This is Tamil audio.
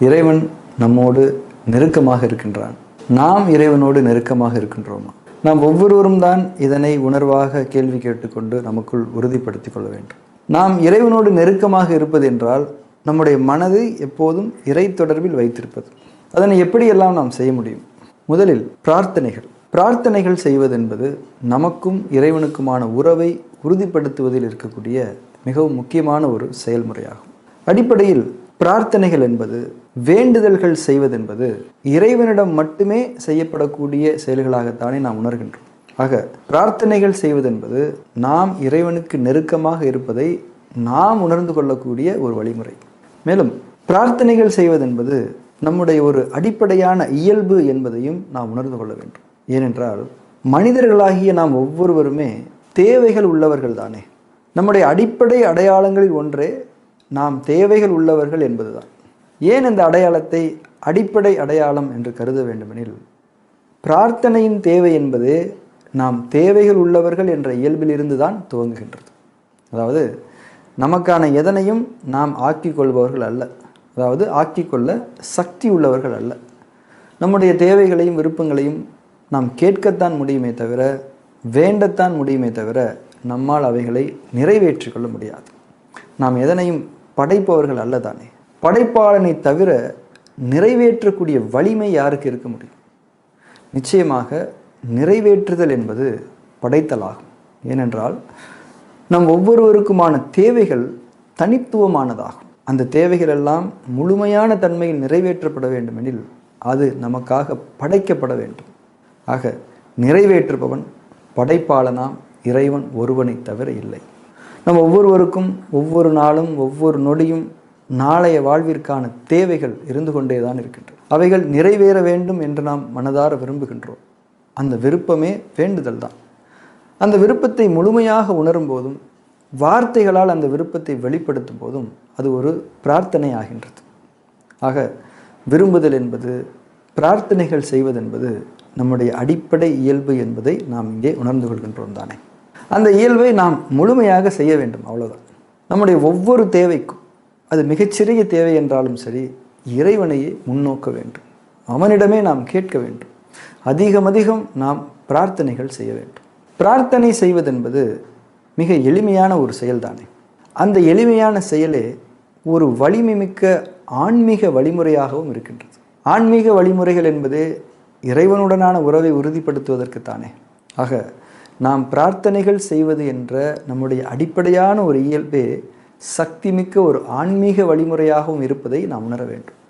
இறைவன் நம்மோடு நெருக்கமாக இருக்கின்றான். நாம் இறைவனோடு நெருக்கமாக இருக்கின்றோமா? நாம் ஒவ்வொருவரும் தான் இதனை உணர்வாக கேள்வி கேட்டுக்கொண்டு நமக்குள் உறுதிப்படுத்திக் கொள்ள வேண்டும். நாம் இறைவனோடு நெருக்கமாக இருப்பது என்றால் நம்முடைய மனதை எப்போதும் இறை தொடர்பில் வைத்திருப்பது. அதனை எப்படியெல்லாம் நாம் செய்ய முடியும்? முதலில் பிரார்த்தனைகள் செய்வது என்பது நமக்கும் இறைவனுக்குமான உறவை உறுதிப்படுத்துவதில் இருக்கக்கூடிய மிகவும் முக்கியமான ஒரு செயல்முறையாகும். அடிப்படையில் பிரார்த்தனைகள் என்பது, வேண்டுதல்கள் செய்வதென்பது இறைவனிடம் மட்டுமே செய்யப்படக்கூடிய செயல்களாகத்தானே நாம் உணர்கின்றோம். ஆக பிரார்த்தனைகள் செய்வதென்பது நாம் இறைவனுக்கு நெருக்கமாக இருப்பதை நாம் உணர்ந்து கொள்ளக்கூடிய ஒரு வழிமுறை. மேலும் பிரார்த்தனைகள் செய்வதென்பது நம்முடைய ஒரு அடிப்படையான இயல்பு என்பதையும் நாம் உணர்ந்து கொள்ள வேண்டும். ஏனென்றால் மனிதர்களாகிய நாம் ஒவ்வொருவருமே தேவைகள் உள்ளவர்கள் தானே. நம்முடைய அடிப்படை அடையாளங்களில் ஒன்றே நாம் தேவைகள் உள்ளவர்கள் என்பதுதான். ஏன் இந்த அடையாளத்தை அடிப்படை அடையாளம் என்று கருத வேண்டுமெனில், பிரார்த்தனையின் தேவை என்பது நாம் தேவைகள் உள்ளவர்கள் என்ற இயல்பிலிருந்து தான் துவங்குகின்றது. அதாவது நமக்கான எதனையும் நாம் ஆக்கிக் கொள்பவர்கள் அல்ல, அதாவது ஆக்கிக்கொள்ள சக்தி உள்ளவர்கள் அல்ல. நம்முடைய தேவைகளையும் விருப்பங்களையும் நாம் கேட்கத்தான் முடியுமே தவிர, வேண்டத்தான் முடியுமே தவிர, நம்மால் அவைகளை நிறைவேற்றிக் கொள்ள முடியாது. நாம் எதனையும் படைப்பவர்கள் அல்ல தானே. படைப்பாளனை தவிர நிறைவேற்றக்கூடிய வலிமை யாருக்கு இருக்க முடியும்? நிச்சயமாக நிறைவேற்றுதல் என்பது படைத்தலாகும். ஏனென்றால் நம் ஒவ்வொருவருக்குமான தேவைகள் தனித்துவமானதாகும். அந்த தேவைகள் எல்லாம் முழுமையான தன்மையில் நிறைவேற்றப்பட வேண்டுமெனில் அது நமக்காக படைக்கப்பட வேண்டும். ஆக நிறைவேற்றுபவன் படைப்பாளனாம் இறைவன் ஒருவனை தவிர இல்லை. நம் ஒவ்வொருவருக்கும் ஒவ்வொரு நாளும் ஒவ்வொரு நொடியும் நாளைய வாழ்விற்கான தேவைகள் இருந்து கொண்டே தான் இருக்கின்றன. அவைகள் நிறைவேற வேண்டும் என்று நாம் மனதார விரும்புகின்றோம். அந்த விருப்பமே வேண்டுதல் தான். அந்த விருப்பத்தை முழுமையாக உணரும் போதும், வார்த்தைகளால் அந்த விருப்பத்தை வெளிப்படுத்தும் போதும் அது ஒரு பிரார்த்தனை ஆகின்றது. ஆக விரும்புதல் என்பது, பிரார்த்தனைகள் செய்வதென்பது நம்முடைய அடிப்படை இயல்பு என்பதை நாம் இங்கே உணர்ந்து கொள்கின்றோம் தானே. அந்த இயல்பை நாம் முழுமையாக செய்ய வேண்டும், அவ்வளோதான். நம்முடைய ஒவ்வொரு தேவைக்கும், அது மிகச்சிறிய தேவை என்றாலும் சரி, இறைவனையே முன்னோக்க வேண்டும். அவனிடமே நாம் கேட்க வேண்டும். அதிகம் நாம் பிரார்த்தனைகள் செய்ய வேண்டும். பிரார்த்தனை செய்வதென்பது மிக எளிமையான ஒரு செயல்தானே. அந்த எளிமையான செயலே ஒரு வலிமை மிக்க ஆன்மீக வழிமுறையாகவும் இருக்கின்றது. ஆன்மீக வழிமுறைகள் என்பது இறைவனுடனான உறவை உறுதிப்படுத்துவதற்குத்தானே. ஆக நாம் பிரார்த்தனைகள் செய்வது என்ற நம்முடைய அடிப்படையான ஒரு இயல்பே சக்திமிக்க ஒரு ஆன்மீக வழிமுறையாகவும் இருப்பதை நாம் உணர வேண்டும்.